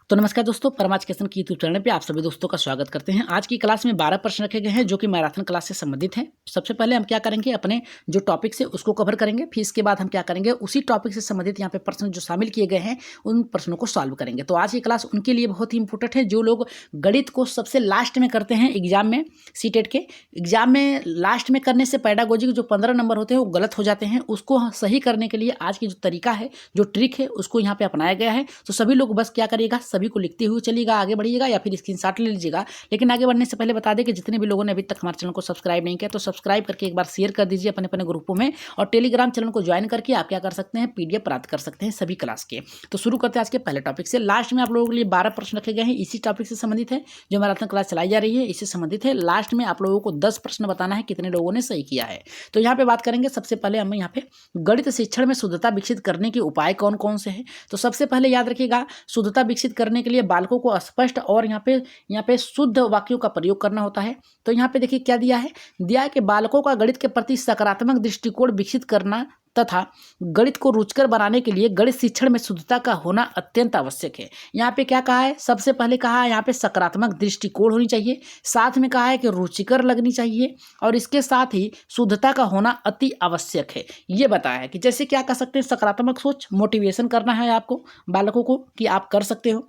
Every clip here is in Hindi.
तो नमस्कार दोस्तों, परम एजुकेशन की यूट्यूब चैनल पे आप सभी दोस्तों का स्वागत करते हैं। आज की क्लास में 12 प्रश्न रखे गए हैं जो कि मैराथन क्लास से संबंधित हैं। सबसे पहले हम क्या करेंगे, अपने जो टॉपिक्स है उसको कवर करेंगे। फिर इसके बाद हम क्या करेंगे, उसी टॉपिक से संबंधित यहाँ पे प्रश्न जो शामिल किए गए हैं उन प्रश्नों को सॉल्व करेंगे। तो आज की क्लास उनके लिए बहुत ही इंपॉर्टेंट है जो लोग गणित को सबसे लास्ट में करते हैं एग्जाम में, सीटेट के एग्जाम में लास्ट में करने से पैडागोजी के जो 15 नंबर होते हैं वो गलत हो जाते हैं। उसको सही करने के लिए आज की जो तरीका है, जो ट्रिक है, उसको यहाँ पे अपनाया गया है। तो सभी लोग बस क्या करिएगा, सभी को लिखते हुए चलिएगा, आगे बढ़िएगा या फिर स्क्रीनशॉट ले लीजिएगा। लेकिन आगे बढ़ने से पहले बता दें कि जितने भी लोगों ने अभी तक हमारे चैनल को सब्सक्राइब नहीं किया तो सब्सक्राइब करके एक बार शेयर कर दीजिए अपने अपने ग्रुपों में, और टेलीग्राम चैनल को ज्वाइन करके आप क्या कर सकते हैं, पीडीएफ प्राप्त कर सकते हैं सभी क्लास के। तो शुरू करते हैं आज के पहले टॉपिक से। लास्ट में आप लोगों के लिए 12 प्रश्न रखे गए हैं, इसी टॉपिक से संबंधित है। जो मैराथन क्लास चलाई जा रही है इससे संबंधित है। लास्ट में आप लोगों को 10 प्रश्न बताना है कितने लोगों ने सही किया है। तो यहाँ पे बात करेंगे। सबसे पहले हम यहाँ पे गणित शिक्षण में शुद्धता विकसित करने के उपाय कौन कौन से हैं। तो सबसे पहले याद रखिएगा, शुद्धता विकसित करने के लिए बालकों को स्पष्ट और यहाँ पे शुद्ध वाक्यों का प्रयोग करना होता है। तो यहाँ पे देखिए क्या दिया है कि बालकों का गणित के प्रति सकारात्मक दृष्टिकोण विकसित करना तथा गणित को रुचिकर बनाने के लिए गणित शिक्षण में शुद्धता का होना अत्यंत आवश्यक है। यहाँ पे क्या कहा है, सबसे पहले कहा है यहाँ पे सकारात्मक दृष्टिकोण होनी चाहिए, साथ में कहा है कि रुचिकर लगनी चाहिए, और इसके साथ ही शुद्धता का होना अति आवश्यक है। ये बताया है कि जैसे क्या कर सकते हैं, सकारात्मक सोच, मोटिवेशन करना है आपको बालकों को कि आप कर सकते हो,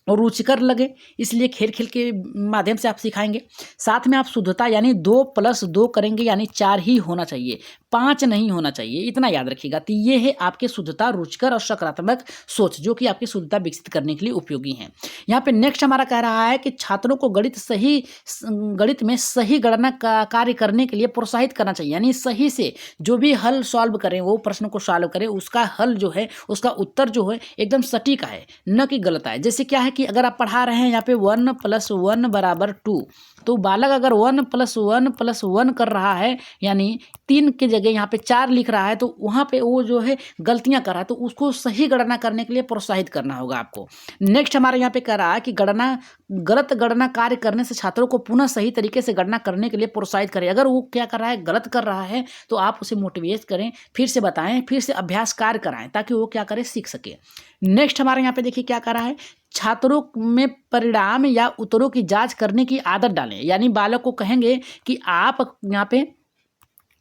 और रुचिकर लगे इसलिए खेल खेल के माध्यम से आप सिखाएंगे। साथ में आप शुद्धता यानी 2+2 करेंगे, यानी 4 ही होना चाहिए, 5 नहीं होना चाहिए, इतना याद रखिएगा। तो ये है आपके शुद्धता, रुचिकर और सकारात्मक सोच जो कि आपकी शुद्धता विकसित करने के लिए उपयोगी हैं। यहाँ पे नेक्स्ट हमारा कह रहा है कि छात्रों को गणित में सही गणना का कार्य करने के लिए प्रोत्साहित करना चाहिए, यानी सही से जो भी हल सॉल्व करें, वो प्रश्न को सॉल्व करें, उसका हल जो है, उसका उत्तर जो है एकदम सटीक आए, न कि गलत आए। जैसे क्या है कि अगर आप पढ़ा रहे हैं यहाँ पे 1 + 1 = 2, तो बालक अगर 1 + 1 + 1 कर रहा है, यानी 3 की जगह यहाँ पे 4 लिख रहा है, तो वहाँ पे वो जो है गलतियाँ कर रहा है, तो उसको सही गणना करने के लिए प्रोत्साहित करना होगा आपको। नेक्स्ट हमारे यहाँ पे कह रहा है कि गलत गणना कार्य करने से छात्रों को पुनः सही तरीके से गणना करने के लिए प्रोत्साहित करें। अगर वो क्या कर रहा है, गलत कर रहा है, तो आप उसे मोटिवेट करें, फिर से बताएं, फिर से अभ्यास कार्य कराएं, ताकि वो क्या करे, सीख सके। नेक्स्ट हमारे यहाँ पे देखिए क्या कर रहा है, छात्रों में परिणाम या उत्तरों की जांच करने की आदत डालें। यानी बालक को कहेंगे कि आप यहाँ पे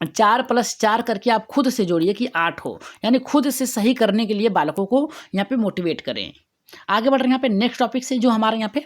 4+4 करके आप खुद से जोड़िए कि 8 हो, यानी खुद से सही करने के लिए बालकों को यहाँ पे मोटिवेट करें। आगे बढ़ रहे हैं यहाँ पे नेक्स्ट टॉपिक से, जो हमारे यहाँ पे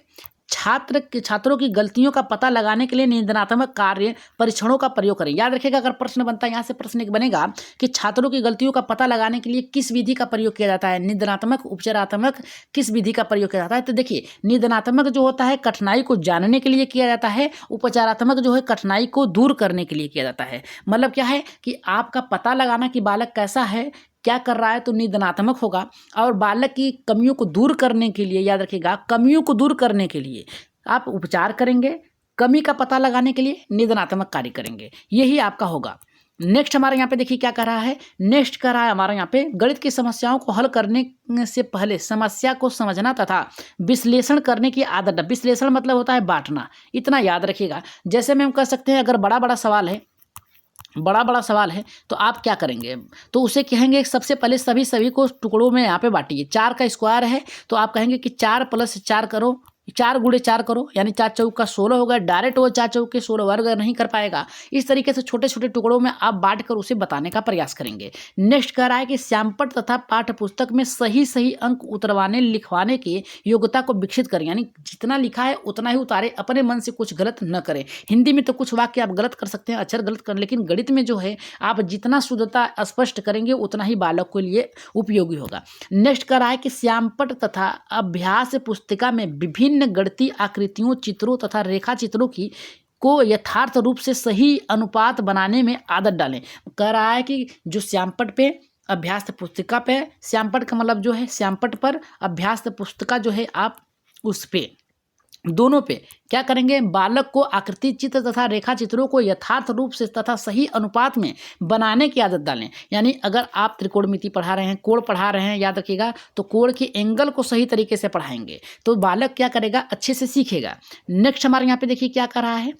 छात्रों की गलतियों का पता लगाने के लिए निदानात्मक कार्य परीक्षणों का प्रयोग करें। याद रखिएगा, अगर प्रश्न बनता है, यहाँ से प्रश्न एक बनेगा कि छात्रों की गलतियों का पता लगाने के लिए किस विधि का प्रयोग किया जाता है, निदानात्मक, उपचारात्मक, किस विधि का प्रयोग किया जाता है। तो देखिए, निदानात्मक जो होता है कठिनाई को जानने के लिए किया जाता है, उपचारात्मक जो है कठिनाई को दूर करने के लिए किया जाता है। मतलब क्या है कि आपका पता लगाना कि बालक कैसा है, क्या कर रहा है, तो निदानात्मक होगा। और बालक की कमियों को दूर करने के लिए, याद रखिएगा, कमियों को दूर करने के लिए आप उपचार करेंगे, कमी का पता लगाने के लिए निदानात्मक कार्य करेंगे, यही आपका होगा। नेक्स्ट हमारे यहाँ पे देखिए क्या कर रहा है, नेक्स्ट कर रहा है हमारे यहाँ पे गणित की समस्याओं को हल करने से पहले समस्या को समझना तथा विश्लेषण करने की आदत। विश्लेषण मतलब होता है बांटना, इतना याद रखिएगा। जैसे में हम कह सकते हैं, अगर बड़ा बड़ा सवाल है तो आप क्या करेंगे, तो उसे कहेंगे सबसे पहले सभी को टुकड़ों में यहाँ पे बांटिए। 4 का स्क्वायर है तो आप कहेंगे कि 4+4 करो, 4 × 4 करो, यानी 4 चौका 16 होगा। डायरेक्ट वो 4 चौके 16 वर्ग नहीं कर पाएगा। इस तरीके से छोटे छोटे टुकड़ों में आप बांट कर उसे बताने का प्रयास करेंगे। नेक्स्ट कह रहा है कि श्यामपट्ट तथा पाठ्य पुस्तक में सही अंक उतरवाने लिखवाने की योग्यता को विकसित करें, यानी जितना लिखा है उतना ही उतारे, अपने मन से कुछ गलत न करें। हिंदी में तो कुछ वाक्य आप गलत कर सकते हैं, अक्षर गलत कर, लेकिन गणित में जो है आप जितना शुद्धता स्पष्ट करेंगे उतना ही बालक के लिए उपयोगी होगा। नेक्स्ट कह रहा है कि श्यामपट्ट तथा अभ्यास पुस्तिका में विभिन्न गणितीय आकृतियों, चित्रों तथा रेखा चित्रों को यथार्थ रूप से सही अनुपात बनाने में आदत डालें। कह रहा है कि जो श्यामपट्ट पे, अभ्यास पुस्तिका पे, श्यामपट्ट का मतलब जो है श्यामपट्ट पर, अभ्यास पुस्तिका जो है आप उस पे, दोनों पे क्या करेंगे, बालक को आकृति चित्र तथा रेखा चित्रों को यथार्थ रूप से तथा सही अनुपात में बनाने की आदत डालें। यानी अगर आप त्रिकोणमिति पढ़ा रहे हैं, कोण पढ़ा रहे हैं, याद रखिएगा, तो कोण के एंगल को सही तरीके से पढ़ाएंगे तो बालक क्या करेगा, अच्छे से सीखेगा। नेक्स्ट हमारे यहाँ पे देखिए क्या कर रहा है,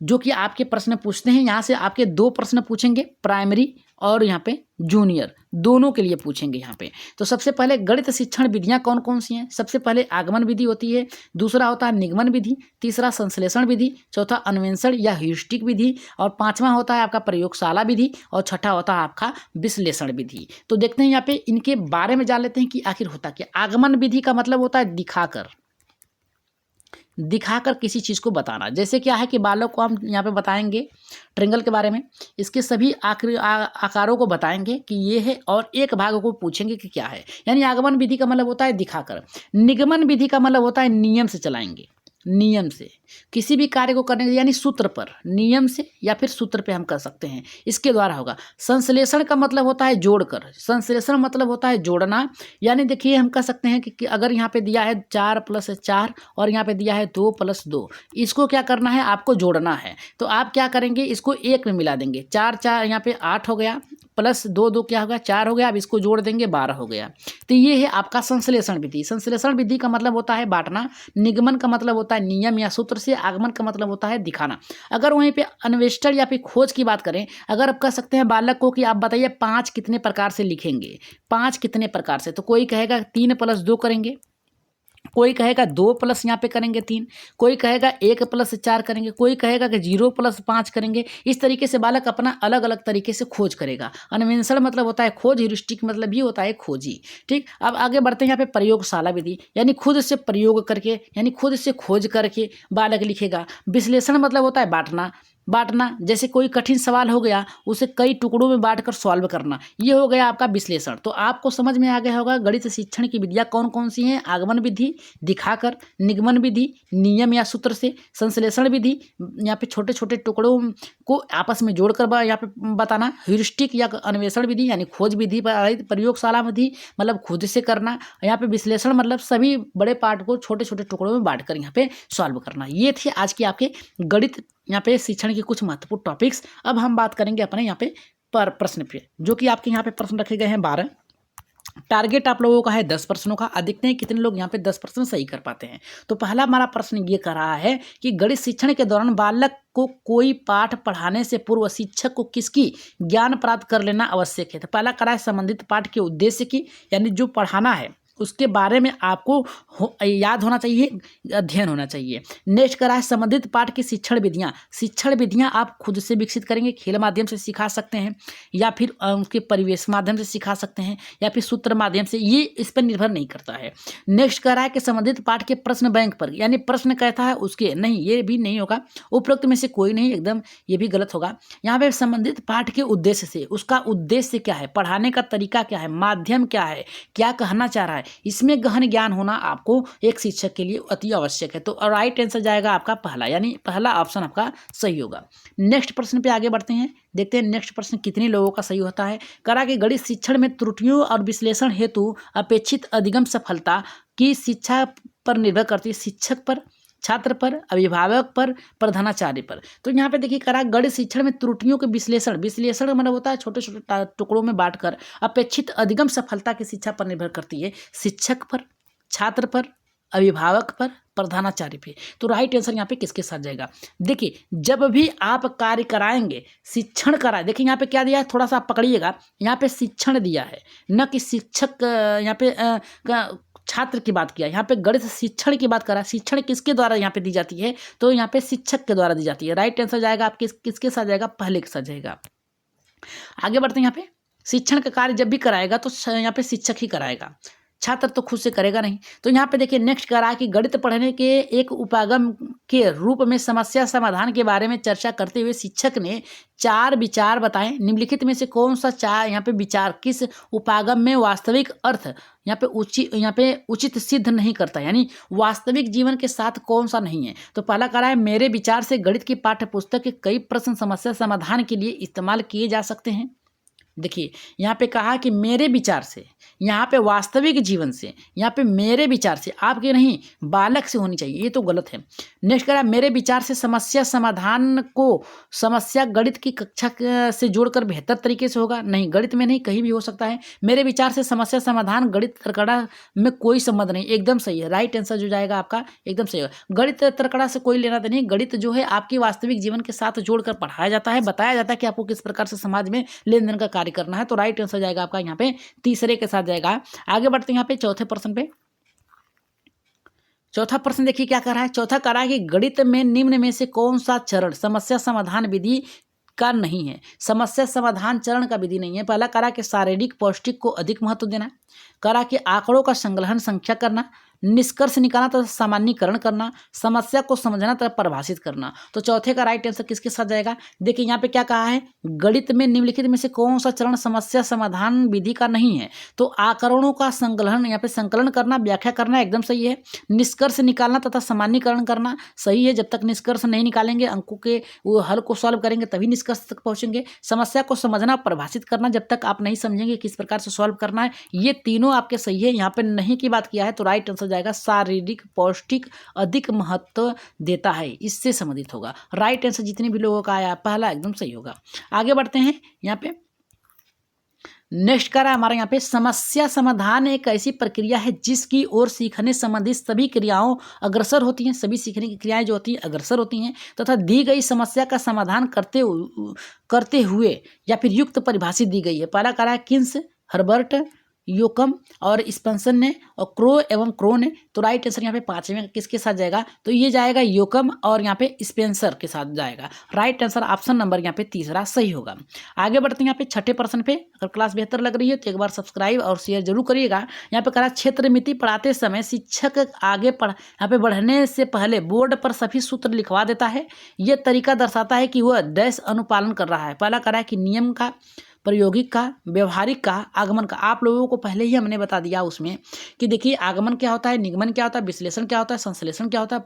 जो कि आपके प्रश्न पूछते हैं। यहाँ से आपके 2 प्रश्न पूछेंगे, प्राइमरी और यहाँ पे जूनियर, दोनों के लिए पूछेंगे यहाँ पे। तो सबसे पहले गणित शिक्षण विधियाँ कौन कौन सी हैं? सबसे पहले आगमन विधि होती है, दूसरा होता है निगमन विधि, तीसरा संश्लेषण विधि, चौथा अन्वेषण या ह्यूरिस्टिक विधि, और पांचवा होता है आपका प्रयोगशाला विधि, और छठा होता है आपका विश्लेषण विधि। तो देखते हैं यहाँ पे इनके बारे में जान लेते हैं कि आखिर होता क्या। आगमन विधि का मतलब होता है दिखाकर किसी चीज़ को बताना। जैसे क्या है कि बालक को हम यहाँ पे बताएंगे ट्रेंगल के बारे में, इसके सभी आकारों को बताएंगे कि ये है, और एक भाग को पूछेंगे कि क्या है। यानी आगमन विधि का मतलब होता है दिखाकर। निगमन विधि का मतलब होता है नियम से चलाएंगे, नियम से किसी भी कार्य को करने, यानी सूत्र पर, नियम से या फिर सूत्र पे हम कर सकते हैं, इसके द्वारा होगा। संश्लेषण का मतलब होता है जोड़कर, संश्लेषण मतलब होता है जोड़ना। यानी देखिए हम कह सकते हैं कि अगर यहाँ पे दिया है 4 + 4 और यहाँ पे दिया है 2 + 2, इसको क्या करना है, आपको जोड़ना है। तो आप क्या करेंगे, इसको एक में मिला देंगे। 4 4 यहाँ पे 8 हो गया, प्लस 2 2 क्या होगा, 4 हो गया। अब इसको जोड़ देंगे, 12 हो गया। तो ये है आपका संश्लेषण विधि। संश्लेषण विधि का मतलब होता है बांटना, निगमन का मतलब होता है नियम या सूत्र से, आगमन का मतलब होता है दिखाना। अगर वहीं पे अन्वेषण या फिर खोज की बात करें, अगर आप कह सकते हैं बालक को कि आप बताइए 5 कितने प्रकार से लिखेंगे, 5 कितने प्रकार से, तो कोई कहेगा 3 + 2 करेंगे, कोई कहेगा 2 प्लस यहाँ पे करेंगे 3, कोई कहेगा 1 + 4 करेंगे, कोई कहेगा कि 0 + 5 करेंगे। इस तरीके से बालक अपना अलग अलग तरीके से खोज करेगा। अन्वेषण मतलब होता है खोज, ह्यूरिस्टिक मतलब भी होता है खोजी। ठीक, अब आगे बढ़ते हैं यहाँ पे प्रयोगशाला विधि, यानी खुद से प्रयोग करके, यानी खुद से खोज करके बालक लिखेगा। विश्लेषण मतलब होता है बांटना, जैसे कोई कठिन सवाल हो गया उसे कई टुकड़ों में बांटकर सॉल्व करना, ये हो गया आपका विश्लेषण। तो आपको समझ में आ गया होगा गणित शिक्षण की विधियाँ कौन कौन सी हैं। आगमन विधि दिखाकर, निगमन विधि नियम या सूत्र से, संश्लेषण विधि यहाँ पे छोटे छोटे टुकड़ों को आपस में जोड़कर यहाँ पे बताना, ह्यूरिस्टिक या अन्वेषण विधि यानी खोज विधि पर आधारित, प्रयोगशाला विधि मतलब खुद से करना, यहाँ पे विश्लेषण मतलब सभी बड़े पार्ट को छोटे छोटे टुकड़ों में बांटकर यहाँ पे सॉल्व करना। ये थे आज की आपके गणित यहाँ पे शिक्षण के कुछ महत्वपूर्ण टॉपिक्स। अब हम बात करेंगे अपने यहाँ पे प्रश्न पे, जो कि आपके यहाँ पे प्रश्न रखे गए हैं 12। टारगेट आप लोगों का है 10 प्रश्नों का। देखते हैं कितने लोग यहाँ पे 10 प्रश्न सही कर पाते हैं। तो पहला हमारा प्रश्न ये कर रहा है कि गणित शिक्षण के दौरान बालक को कोई पाठ पढ़ाने से पूर्व शिक्षक को किसकी ज्ञान प्राप्त कर लेना आवश्यक है। तो पहला करा है संबंधित पाठ के उद्देश्य की, यानी जो पढ़ाना है उसके बारे में आपको याद होना चाहिए, अध्ययन होना चाहिए। नेक्स्ट करा है संबंधित पाठ की शिक्षण विधियाँ आप खुद से विकसित करेंगे, खेल माध्यम से सिखा सकते हैं, या फिर उनके परिवेश माध्यम से सिखा सकते हैं, या फिर सूत्र माध्यम से, ये इस पर निर्भर नहीं करता है। नेक्स्ट करा है कि संबंधित पाठ के प्रश्न बैंक पर, यानी प्रश्न कहता है उसके, नहीं ये भी नहीं होगा, उपरोक्त में से कोई नहीं, एकदम ये भी गलत होगा। यहाँ पे संबंधित पाठ के उद्देश्य से, उसका उद्देश्य क्या है, पढ़ाने का तरीका क्या है, माध्यम क्या है, क्या कहना चाह रहा है, इसमें गहन ज्ञान होना आपको एक शिक्षक के लिए अति आवश्यक है। तो राइट आंसर जाएगा आपका पहला, यानी पहला ऑप्शन आपका सही होगा। नेक्स्ट प्रश्न पे आगे बढ़ते हैं, देखते हैं नेक्स्ट प्रश्न कितने लोगों का सही होता है। करा कि गणित शिक्षण में त्रुटियों और विश्लेषण हेतु अपेक्षित अधिगम सफलता की शिक्षा पर निर्भर करती है, शिक्षक पर, छात्र पर, अभिभावक पर, प्रधानाचार्य पर। तो यहाँ पे देखिए करा गणित शिक्षण में त्रुटियों के विश्लेषण मतलब होता है छोटे छोटे टुकड़ों में बांटकर अपेक्षित अधिगम सफलता की शिक्षा पर निर्भर करती है, शिक्षक पर, छात्र पर, अभिभावक पर, प्रधानाचार्य पे। तो राइट आंसर यहाँ पे किसके साथ जाएगा। देखिए जब भी आप कार्य कराएंगे, शिक्षण कराए, देखिए यहाँ पे क्या दिया है, थोड़ा सा आप पकड़िएगा, यहाँ पे शिक्षण दिया है, न कि शिक्षक, यहाँ पे छात्र की बात किया, यहाँ पे गणित शिक्षण की बात करा। शिक्षण किसके द्वारा यहाँ पे दी जाती है, तो यहाँ पे शिक्षक के द्वारा दी जाती है। राइट आंसर जाएगा आप किसके साथ जाएगा, पहले के साथ जाएगा। आगे बढ़ते हैं, यहाँ पे शिक्षण का कार्य जब भी कराएगा तो यहाँ पे शिक्षक ही कराएगा, छात्र तो खुद से करेगा नहीं। तो यहाँ पे देखिए नेक्स्ट कह रहा है कि गणित पढ़ने के एक उपागम के रूप में समस्या समाधान के बारे में चर्चा करते हुए शिक्षक ने 4 विचार बताएं। निम्नलिखित में से कौन सा 4 यहाँ पे विचार किस उपागम में वास्तविक अर्थ यहाँ पे उचित सिद्ध नहीं करता, यानी वास्तविक जीवन के साथ कौन सा नहीं है। तो पहला कह रहा है मेरे विचार से गणित की पाठ्य पुस्तक के कई प्रश्न समस्या समाधान के लिए इस्तेमाल किए जा सकते हैं। देखिए यहाँ पे कहा कि मेरे विचार से, यहाँ पे वास्तविक जीवन से, यहाँ पे मेरे विचार से, आपके नहीं बालक से होनी चाहिए, ये तो गलत है। नेक्स्ट कह रहा मेरे विचार से समस्या समाधान को समस्या गणित की कक्षा से जोड़कर बेहतर तरीके से होगा, नहीं गणित में नहीं, कहीं भी हो सकता है। मेरे विचार से समस्या समाधान गणित तर्कड़ा में कोई संबंध नहीं, एकदम सही है। राइट आंसर जो जाएगा आपका एकदम सही होगा। गणित तर्कड़ा से कोई लेना नहीं, गणित जो है आपके वास्तविक जीवन के साथ जोड़कर पढ़ाया जाता है, बताया जाता है कि आपको किस प्रकार से समाज में लेन देन का कार्य करना है। तो राइट आंसर जाएगा आपका यहाँ पे तीसरे के साथ जाएगा। आगे बढ़ते हैं यहाँ पे चौथे प्रश्न पे। चौथा प्रश्न देखिए क्या कर रहा है। चौथा कर रहा है कि गणित में निम्न में से कौन सा चरण समस्या समाधान विधि का नहीं है। समस्या समाधान चरण का विधि नहीं है। पहला करा कि शारीरिक पौष्टिक को अधिक महत्व देना, करा कि आंकड़ों का संग्रहण संख्या करना, निष्कर्ष निकालना तथा सामान्यीकरण करना, समस्या को समझना तथा परिभाषित करना। तो चौथे का राइट आंसर किसके साथ जाएगा। देखिए यहाँ पे क्या कहा है, गणित में निम्नलिखित में से कौन सा चरण समस्या समाधान विधि का नहीं है। तो आंकड़ों का संग्रहण यहाँ पे संकलन करना, व्याख्या करना एकदम सही है। निष्कर्ष निकालना तथा सामान्यीकरण करना सही है। जब तक निष्कर्ष नहीं निकालेंगे, अंकों के वो हल को सॉल्व करेंगे तभी निष्कर्ष तक पहुंचेंगे। समस्या को समझना, परिभाषित करना, जब तक आप नहीं समझेंगे किस प्रकार से सॉल्व करना है, ये तीनों आपके सही है। यहाँ पे नहीं की बात किया है तो राइट आंसर जाएगा शारीरिक पौष्टिक अधिक महत्व देता है, इससे संबंधित होगा। राइट आंसर जितने भी लोगों का आया पहला एकदम सही होगा। आगे बढ़ते हैं यहाँ पे नेक्स्ट करा हमारा यहाँ पे समस्या समाधान एक ऐसी प्रक्रिया है जिसकी ओर सीखने संबंधित सभी क्रियाओं अग्रसर होती हैं। सभी सीखने की क्रियाएं जो होती हैं अग्रसर होती हैं तथा दी गई समस्या का समाधान करते हुए या फिर युक्त परिभाषित दी गई है। पहला करा है किन्स, हर्बर्ट, योकम और स्पेंसन ने और क्रो एवं क्रो ने। तो राइट आंसर यहाँ पे पांचवें किसके साथ जाएगा, तो ये जाएगा योकम और यहाँ पे स्पेंसर के साथ जाएगा। राइट आंसर ऑप्शन नंबर यहाँ पे तीसरा सही होगा। आगे बढ़ते हैं यहाँ पे छठे प्रश्न पे। अगर क्लास बेहतर लग रही है तो एक बार सब्सक्राइब और शेयर जरूर करिएगा। यहाँ पे करा क्षेत्र मिति पढ़ाते समय शिक्षक आगे यहाँ पे बढ़ने से पहले बोर्ड पर सभी सूत्र लिखवा देता है। ये तरीका दर्शाता है कि वह डैश अनुपालन कर रहा है। पहला करा है कि नियम का, प्रायोगिक का, व्यवहारिक का, आगमन का। आप लोगों को पहले ही हमने बता दिया उसमें कि देखिए आगमन क्या होता है, निगमन क्या होता है, विश्लेषण क्या होता है, संश्लेषण क्या होता है,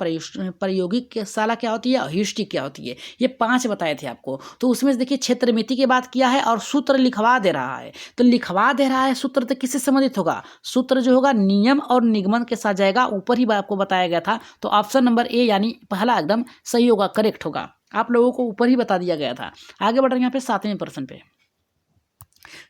प्रायोगिक शाला क्या होती है, ह्यूरिस्टिक क्या होती है। ये 5 बताए थे आपको। तो उसमें से देखिए क्षेत्र मिति की बात किया है और सूत्र लिखवा दे रहा है। तो लिखवा दे रहा है सूत्र तो किससे संबंधित होगा, सूत्र जो होगा नियम और निगमन के साथ जाएगा। ऊपर ही आपको बताया गया था। तो ऑप्शन नंबर ए यानी पहला एकदम सही होगा, करेक्ट होगा। आप लोगों को ऊपर ही बता दिया गया था। आगे बढ़ रहे हैं यहाँ पे 7वें प्रश्न पे।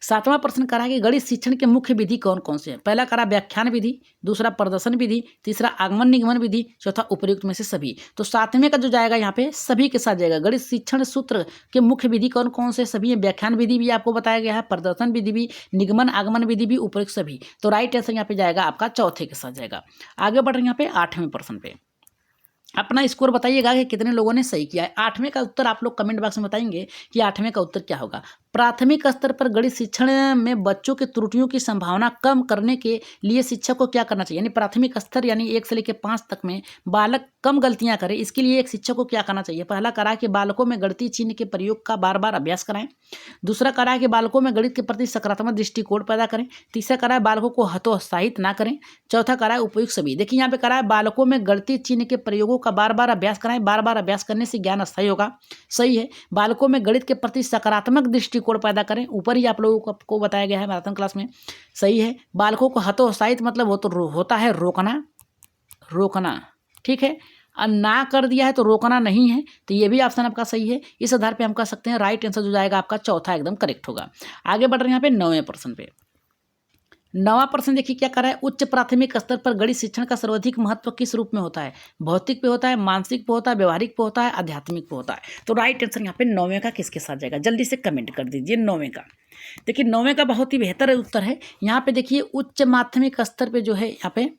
7वां प्रश्न करा कि गणित शिक्षण के मुख्य विधि कौन कौन से हैं। पहला करा व्याख्यान विधि, दूसरा प्रदर्शन विधि, तीसरा आगमन निगमन विधि, चौथा उपयुक्त में से सभी। तो 7वें का जो जाएगा यहाँ पे सभी के साथ जाएगा। गणित शिक्षण सूत्र के मुख्य विधि कौन कौन से सभी है। व्याख्यान विधि भी आपको बताया गया है, प्रदर्शन विधि भी, निगमन आगमन विधि भी, उपयुक्त सभी। तो राइट आंसर यहाँ पे जाएगा आपका चौथे के साथ जाएगा। आगे बढ़ रहे हैं यहाँ पे 8वें प्रश्न पे। अपना स्कोर बताइएगा कि कितने लोगों ने सही किया है। 8वें का उत्तर आप लोग कमेंट बॉक्स में बताएंगे कि 8वें का उत्तर क्या होगा। प्राथमिक स्तर पर गणित शिक्षण में बच्चों की त्रुटियों की संभावना कम करने के लिए शिक्षक को क्या करना चाहिए। यानी प्राथमिक स्तर यानी 1 से लेकर 5 तक में बालक कम गलतियां करे, इसके लिए एक शिक्षक को क्या करना चाहिए। पहला करा कि बालकों में गणितीय चिन्ह के प्रयोग का बार बार अभ्यास कराएं। दूसरा करा कि बालकों में गणित के प्रति सकारात्मक दृष्टिकोण पैदा करें। तीसरा करा बालकों को हतोत्साहित ना करें। चौथा करा उपयुक्त सभी। देखिए यहाँ पे करा है बालकों में गणितीय चिन्ह के प्रयोगों का बार बार अभ्यास कराएं। बार बार अभ्यास करने से ज्ञान स्थायी होगा, सही है। बालकों में गणित के प्रति सकारात्मक दृष्टिकोण पैदा करें, ऊपर ही आप लोगों को बताया गया है मैराथन क्लास में, सही है। बालकों को हतोत्साहित मतलब होता है रोकना, ठीक है। और ना कर दिया है तो रोकना नहीं है। तो ये भी ऑप्शन आपका सही है। इस आधार पे हम कह सकते हैं राइट आंसर जो जाएगा आपका चौथा एकदम करेक्ट होगा। आगे बढ़ रहे हैं यहाँ पे 9वें प्रश्न पे। 9वां प्रश्न देखिए क्या कर रहा है। उच्च प्राथमिक स्तर पर गणित शिक्षण का सर्वाधिक महत्व किस रूप में होता है। भौतिक पे होता है, मानसिक पे होता है, व्यवहारिक पे होता है, आध्यात्मिक पे होता है। तो राइट आंसर यहाँ पे 9वें का किसके साथ जाएगा, जल्दी से कमेंट कर दीजिए 9वें का। देखिए 9वें का बहुत ही बेहतर उत्तर है। यहाँ पे देखिए उच्च माध्यमिक स्तर पे जो है यहाँ पे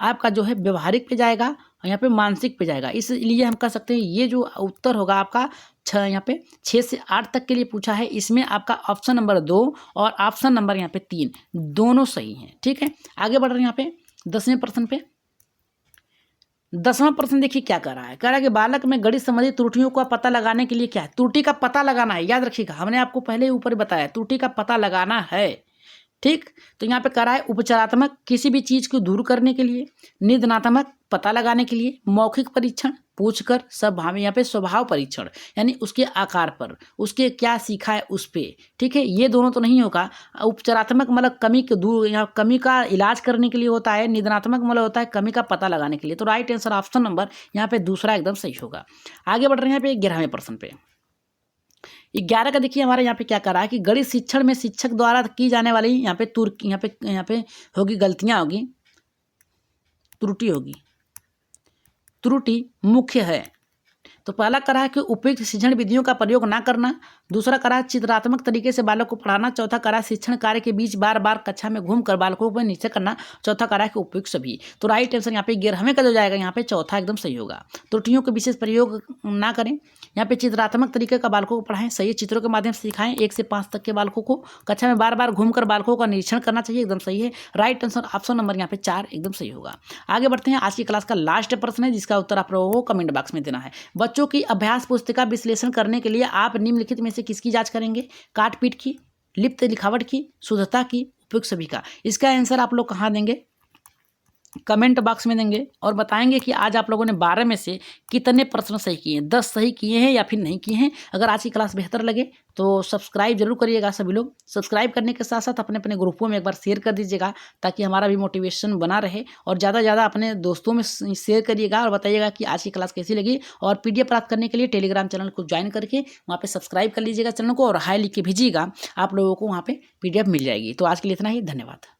आपका जो है व्यवहारिक पे जाएगा और यहाँ पे मानसिक पे जाएगा। इसलिए हम कह सकते हैं ये जो उत्तर होगा आपका यहाँ पे 6 से 8 तक के लिए पूछा है। इसमें आपका ऑप्शन नंबर 2 और ऑप्शन नंबर यहाँ पे 3 दोनों सही हैं, ठीक है। आगे बढ़ रहे हैं यहाँ पे 10वें प्रश्न पे। 10वां प्रश्न देखिए क्या कर रहा है। कह रहा है कि बालक में गणित संबंधी त्रुटियों का पता लगाने के लिए क्या है, त्रुटि का पता लगाना है। याद रखिएगा हमने आपको पहले ही ऊपर बताया त्रुटि का पता लगाना है, ठीक। तो यहाँ पे कह रहा है उपचारात्मक किसी भी चीज को दूर करने के लिए, निदानात्मक पता लगाने के लिए, मौखिक परीक्षण पूछकर, स्वभाव यहाँ पे स्वभाव परीक्षण यानी उसके आकार पर, उसके क्या सीखा है उस पे, ठीक है। ये दोनों तो नहीं होगा। उपचारात्मक मतलब कमी के दूर, यहाँ कमी का इलाज करने के लिए होता है। निदानात्मक मतलब होता है कमी का पता लगाने के लिए। तो राइट आंसर ऑप्शन नंबर यहाँ पे दूसरा एकदम सही होगा। आगे बढ़ रहे हैं यहाँ पे 11वें प्रश्न पे। 11 का देखिए हमारे यहाँ पे क्या कर रहा है कि गणित शिक्षण में शिक्षक द्वारा की जाने वाली यहाँ पे होगी गलतियाँ होगी, त्रुटि होगी। त्रुटि मुख्य है, तो पहला करा है कि उपयुक्त शिक्षण विधियों का प्रयोग ना करना, दूसरा करा है चित्रात्मक तरीके से बालक को पढ़ाना, चौथा करा है शिक्षण कार्य के बीच बार बार कक्षा में घूमकर बालकों पर निरीक्षण करना, चौथा करा है कि उपयुक्त सभी। तो राइट आंसर यहाँ पे 11वें का जो जाएगा यहाँ पे चौथा एकदम सही होगा। त्रुटियों के विशेष प्रयोग ना करें, यहाँ पे चित्रात्मक तरीके का बालकों को पढ़ाएं, सही चित्रों के माध्यम से सिखाएं, 1 से 5 तक के बालकों को कक्षा में बार बार घूमकर बालकों का निरीक्षण करना चाहिए, एकदम सही है। राइट आंसर ऑप्शन नंबर यहाँ पे 4 एकदम सही होगा। आगे बढ़ते हैं, आज की क्लास का लास्ट प्रश्न है जिसका उत्तर आप लोगों को कमेंट बॉक्स में देना है। बच्चों की अभ्यास पुस्तिका विश्लेषण करने के लिए आप निम्नलिखित में से किसकी जांच करेंगे? काट पीट की, लिप्त लिखावट की, शुद्धता की, उपयुक्त सभी का। इसका आंसर आप लोग कहाँ देंगे? कमेंट बॉक्स में देंगे और बताएंगे कि आज आप लोगों ने 12 में से कितने प्रश्न सही किए हैं, 10 सही किए हैं या फिर नहीं किए हैं। अगर आज की क्लास बेहतर लगे तो सब्सक्राइब जरूर करिएगा। सभी लोग सब्सक्राइब करने के साथ साथ अपने अपने ग्रुपों में एक बार शेयर कर दीजिएगा ताकि हमारा भी मोटिवेशन बना रहे, और ज़्यादा से ज़्यादा अपने दोस्तों में शेयर करिएगा और बताइएगा कि आज की क्लास कैसी लगी। और PDF प्राप्त करने के लिए टेलीग्राम चैनल को ज्वाइन करके वहाँ पर सब्सक्राइब कर लीजिएगा चैनल को, और हाई लिख के भेजिएगा, आप लोगों को वहाँ पर PDF मिल जाएगी। तो आज के लिए इतना ही, धन्यवाद।